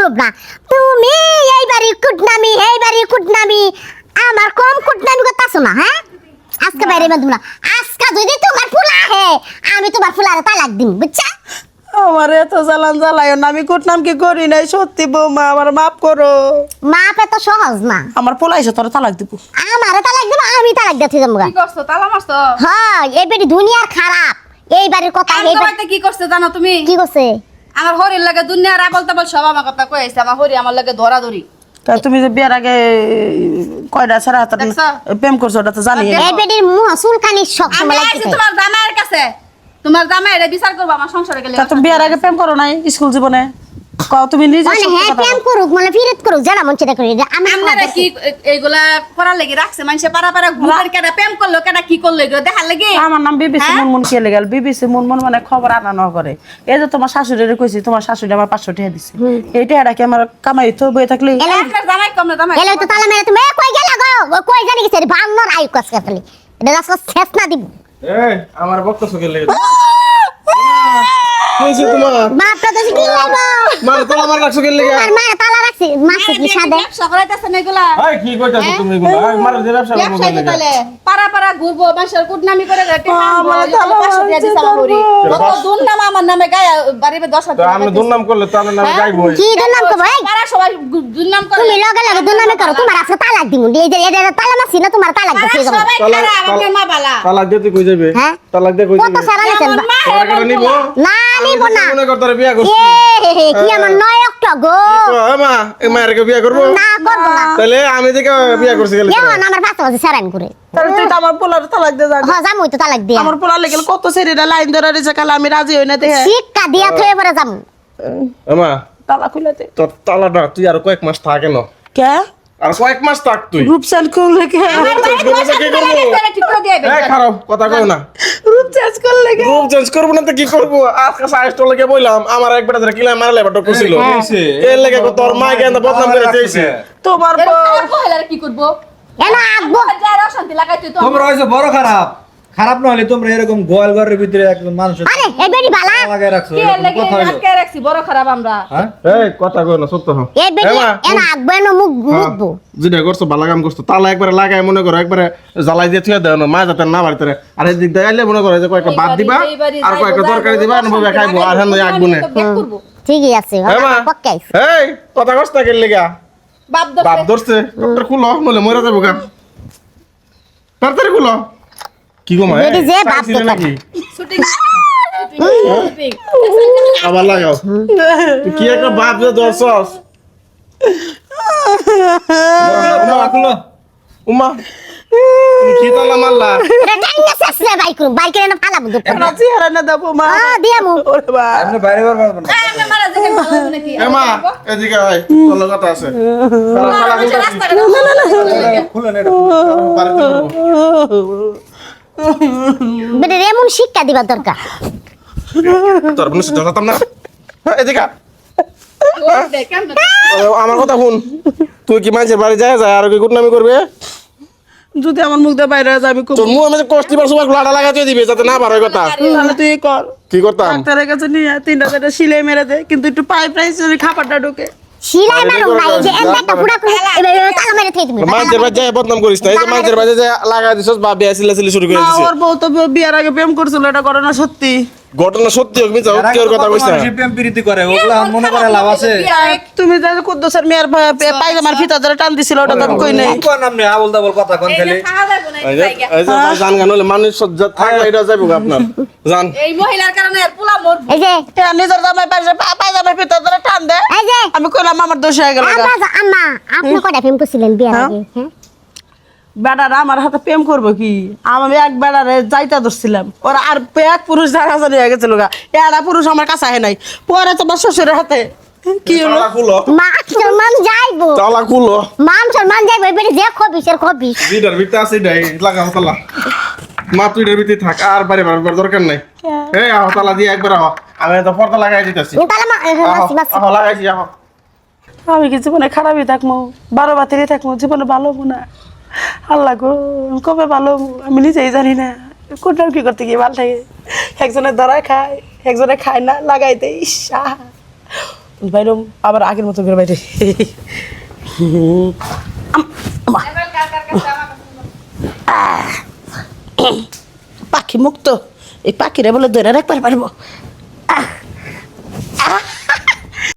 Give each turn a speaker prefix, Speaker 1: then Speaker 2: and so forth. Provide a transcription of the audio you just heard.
Speaker 1: মুরুব না তুমি এই বাড়ি কুটনামি আমার কম কুটনামি করতেছো না হ্যাঁ আজকে বাইরে বাঁধব না আজকে যদি তোমার ফুল আহে আমি তোমার ফুলারে তালাক দিম বুঝছা
Speaker 2: আমার এত জ্বালান জ্বালায় না আমি কুটনাম কি করি নাই সত্যি বৌমা আমার মাফ করো
Speaker 1: মাপ এত সহজ না
Speaker 2: আমার পোলা এসে তোরা তালাক দিব
Speaker 1: আমারে তালাক দিব আমি তালাক দিতে যাবো
Speaker 3: কি করছো তালা মারছো
Speaker 1: হ্যাঁ এই বেটি দুনিয়ার খারাপ এই বাড়ির কথা
Speaker 3: আমি তোমাকে কি করছে জানো তুমি
Speaker 1: কি করছে
Speaker 3: আমার হরির লাগে দুনিয়ার আবল তাবল সব আমার কথা কইছে আমার হরি আমার লাগে ধরাধরি
Speaker 2: তা তুমি যে বিয়ার আগে কয়টা সারা হাত
Speaker 3: দেখছো?
Speaker 2: প্রেম করছো ওটা তো জানি
Speaker 1: এই বেটির মুহ চুলকানি সব
Speaker 3: আমি
Speaker 1: সময়
Speaker 3: আইছি
Speaker 1: লাগছে
Speaker 3: তোমার জামাইয়ের কাছে তোমার জামাইরে বিচার করব আমার সংসারে গেলে
Speaker 2: তা তুমি বিয়ার আগে প্রেম করো নাই স্কুল জীবনে কও তুমি নিজে
Speaker 1: মানে
Speaker 2: সত্যি
Speaker 1: হ্যাঁ
Speaker 2: কথা
Speaker 1: প্রেম
Speaker 2: বলো।
Speaker 1: করুক মানে ফিরত করুক জানা মন চেতা করি আমি
Speaker 3: আপনারা কি এইগুলা করার লাগি রাখছে মানুষে পাড়া পাড়া ঘুরে কেডা প্রেম করলো কেডা কি করলো এগুলো দেখার লাগি
Speaker 2: আমার নাম বিবিসি
Speaker 3: হ্যাঁ?
Speaker 2: মুনমুন খেলে গেল বিবিসি মুনমুন মানে খবর আনানো করে এই যে তোমার শাশুড়িরে কইছি তোমার শাশুড়ি আমার 500 টাকা দিছে এইটা এটা কি আমার কামাই তো বই থাকলে
Speaker 3: একটা জামাই কম না জামাই
Speaker 1: এলে তো তালা মেরে তুমি কই গেলা গো কই জানি গেছে রে বান্নর আই কস ফেলি এটা রাস্তা শেষ না দিব
Speaker 4: এই আমার বক্তব্য কে লেগে কইছে তোমার
Speaker 1: বাপটা তো কি লাইবো
Speaker 4: মার তোলা মার রাখছো কে লেগে
Speaker 1: আর মা তালা রাখছি মাছ কি সাদে
Speaker 3: ব্যবসা করাইতেছেন এগুলা
Speaker 4: এই কি কইতাছো তুমি এগুলো এই মার যে ব্যবসা করব
Speaker 3: ব্যবসায়ী
Speaker 4: কে
Speaker 3: তাহলে পাড়া পাড়া ঘুরবো মানুষের কুটনামি করে
Speaker 2: আমার তালা মারছে
Speaker 3: দুর্নাম আমার নামে গায়ে বাড়িতে 10
Speaker 4: তো আমি দুর্নাম করলে তো আমার নামে গাইবো
Speaker 1: কি নাম কো ভাই
Speaker 3: পাড়া সবাই দুর্নাম করে
Speaker 1: তুমি লগে লগে দুনামে করো তোমার আজকে তালাক দিমু এই যে এটা তালা মারছি না তোমার তালাক
Speaker 3: পাড়া
Speaker 1: দিতে যাবো
Speaker 3: সবাই খারাপ আমার মা বালা
Speaker 4: তালাক দিতে কই যাবে
Speaker 1: হ্যাঁ?
Speaker 4: তালাক দে কই
Speaker 1: কত
Speaker 4: যাবে
Speaker 1: সারা লেছেন
Speaker 3: আমার মা
Speaker 4: তোরা কেন নিব
Speaker 1: না নিব না
Speaker 4: মনে করতে বিয়া করছিস
Speaker 1: কি আমার নয়কটা গো
Speaker 4: মা এই মায়ের কে বিয়া করব
Speaker 1: না করবো না
Speaker 4: তাহলে আমি থেকে বিয়া করছি গেলে
Speaker 1: যেমন আমার বাচ্চা বাচ্চা সারান করে
Speaker 2: তাহলে তুই তো আমার পোলার তালাক দে যা
Speaker 1: হ্যাঁ যামু তো তালাক দিয়া
Speaker 2: আমার পোলা লেগে কত সেরিরা লাইন ধরে রয়েছে কাল আমি রাজি হই না দেহে
Speaker 1: শিক্ষা দিয়া থয়ে পরে যামু
Speaker 4: মা
Speaker 2: তালা খুলে দে
Speaker 4: তোর তালাটা তুই আর কয়েক মাস থাকে না
Speaker 2: কে
Speaker 4: আর কয়েক মাস থাক তুই
Speaker 2: রূপচান করলে কে
Speaker 3: আমার বাড়ি পয়সা
Speaker 4: কি
Speaker 3: করে
Speaker 4: করবো?
Speaker 3: রেখে ঠিক করে দিয়ে
Speaker 4: এই খারাপ কথা কই না
Speaker 2: রূপচান করলে কে
Speaker 4: রূপ চেঞ্জ করবো না তো কি করবো আজকে সাইজ লেগে বললাম আমার একবার ধরে কিলা মারলে বাট করছিল এর লেগে তোর মা কেন বদনাম করে দিয়েছে
Speaker 2: তোমার
Speaker 3: কইলা কি করব
Speaker 1: এনা আগবো
Speaker 3: যারা অশান্তি লাগাই তুই তো
Speaker 5: তোমরা হইছো বড় খারাপ খারাপ না হলে তোমরা এরকম গোয়াল ঘরের ভিতরে একজন মানুষ
Speaker 1: আরে এই বেটি বালা
Speaker 5: লাগাই রাখছো
Speaker 3: কে
Speaker 5: এরকম
Speaker 3: লাগে
Speaker 5: কথা হইলো
Speaker 3: আটকে রাখছি বড় খারাপ আমরা
Speaker 5: হ্যাঁ
Speaker 4: এই কথা কই না সত্য হ্যাঁ
Speaker 1: এই বেটি
Speaker 4: এমা,
Speaker 1: এনা আগবো এনো মুখবো
Speaker 4: যেটা করছো ভালো কাম করছো তালা একবারে লাগাই মনে করো একবারে জ্বালাই দিয়ে থুয়ে দেও না মা যাতে না বাড়িতে আর এদিক দিয়ে আইলে মনে করো যে কয়েকটা ভাত দিবা আর কয়েকটা তরকারি দিবা আর ববে খাইবো আর হ্যাঁ আগুনে
Speaker 1: ঠিকই আছে
Speaker 4: এমা
Speaker 1: পক্কাই
Speaker 4: এই কথা কষ্ট কে লেগা
Speaker 3: বাপ
Speaker 4: বাপ
Speaker 3: দছে
Speaker 4: ধরছে ডক্টর খুলো নলে মরে যাবো গা তাড়াতাড়ি খুলো কি গো মা
Speaker 1: বেটি যে বাপ
Speaker 4: চাইছিলে
Speaker 1: দরকার।
Speaker 4: নাকি
Speaker 3: শুটিং শুটিং
Speaker 4: আবার লাগাও তুই কি একটা বাপ যে ধরছস
Speaker 5: খুলো
Speaker 4: উমা তুমি কি তালা মারলা
Speaker 1: এটা টাইম শেষ রে বাইক করে না ফালা বুঝো
Speaker 2: রাজি হারা না দেবো মা
Speaker 1: দিয়ামু
Speaker 2: ওরে বা
Speaker 5: আপনি বাইরে বার পারবেন না
Speaker 3: আমি মারা দেখে ভালো হবে নাকি
Speaker 4: এমা এদিকে আয় তোর লগে কথা আছে
Speaker 5: খুলে নেড়ে
Speaker 4: বাড়িতে যাবো।
Speaker 1: বেটি এমন শিক্ষা দিবা দরকার
Speaker 4: তোর বোন সাথে যেতাম না হ্যাঁ, এদিকে আয়।
Speaker 3: দেখেন
Speaker 4: আমার কথা শুন তুই কি মানুষের বাড়ি যায় যায় আর কি গুটনামি করবে
Speaker 2: যদি আমার মুখ দিয়ে বাইরে যায় আমি খুব
Speaker 4: তোর মুখ আমি কষ্টিবার সবার লাটা লাগাতে দিবি যাতে না পারে কথা
Speaker 2: তাহলে তুই কর
Speaker 4: কি করতাম
Speaker 2: ডাক্তারের কাছে নিয়ে 3টা সিলাই মেরে দে কিন্তু একটু পাইপ রাইস খাবারটা ঢোকে
Speaker 1: শিলাই মারো না এই যে একটা পুরা করে তালা মেরে থেকে তুমি
Speaker 4: মানুষের বাড়ি যায় বদনাম করিস না এই যে মানুষের বাড়ি যায় লাগাই দিছস বা বিয়া সিলাসিলি শুরু করে
Speaker 2: না,
Speaker 4: দিছিস
Speaker 2: ওর বউ তো বিয়ার আগে প্রেম করছিল এটা করে না সত্যি
Speaker 4: ঘটনা সত্যি হোক মিছা হোক কি ওর কথা কইছ না
Speaker 5: প্রেম প্রীতি করে ওগুলা মনে করে লাভ আছে
Speaker 2: তুমি যে কুদ্দুসের মেয়ের পায়জামার ফিতা ধরে টান দিছিল ওটা তো আমি কই নাই
Speaker 5: কোন নাম নেই আবল তাবল কথা কোন খালি
Speaker 3: খাওয়া যাবে না
Speaker 4: এই যে এই যে ভাই জান গান হলে মানুষ সজ্জা থাকলে এটা যাইব আপনার জান
Speaker 3: এই মহিলার কারণে আর পোলা মোর
Speaker 1: এই যে
Speaker 2: এ নিজের জামাই পায়জামার ফিতা ধরে টান দে
Speaker 1: এই যে
Speaker 2: আমি কইলাম আমার দোষ হয়ে গেল
Speaker 1: আম্মা আপনি কয়টা ফিল্ম করছিলেন বিয়ার আগে হ্যাঁ
Speaker 2: বেড়ারা আমার হাতে প্রেম করবো কি আমি এক বেড়ারে যাইতা ধরছিলাম ওরা আর এক পুরুষ জানাজানি হয়ে গেছিল গা এরা পুরুষ আমার কাছে আহে নাই পরে তোমার শ্বশুরের হাতে কি হলো
Speaker 4: তালা খুলো
Speaker 1: মা সম্মান যাইবো
Speaker 4: তালা খুলো
Speaker 1: মান সম্মান যাইবো এবারে যে খবিসের খবিস
Speaker 4: বিটার ভিতরে আছে ডাই লাগাও তালা মা তুই এর ভিতরে থাক আর বারে বারে দরকার নাই এই আহ তালা দিয়ে একবার আহ আমি তো পর্দা লাগাই দিতেছি
Speaker 1: তালা মাসি মাসি
Speaker 4: আহ লাগাইছি আহ
Speaker 2: আমি কি জীবনে খারাপই থাকবো 12 বাতিরই থাকবো জীবনে ভালো হবো না আল্লাহ গো কবে ভালো হবো আমি নিজেই জানি না কোনটাও কি করতে গিয়ে ভালো থাকে একজনের ধরা খায় একজনে খায় না লাগাই দেয় বাইরম আবার আগের মতো করে বাইরে পাখি মুক্ত এই পাখিরা বলে ধরে রাখতে পারবো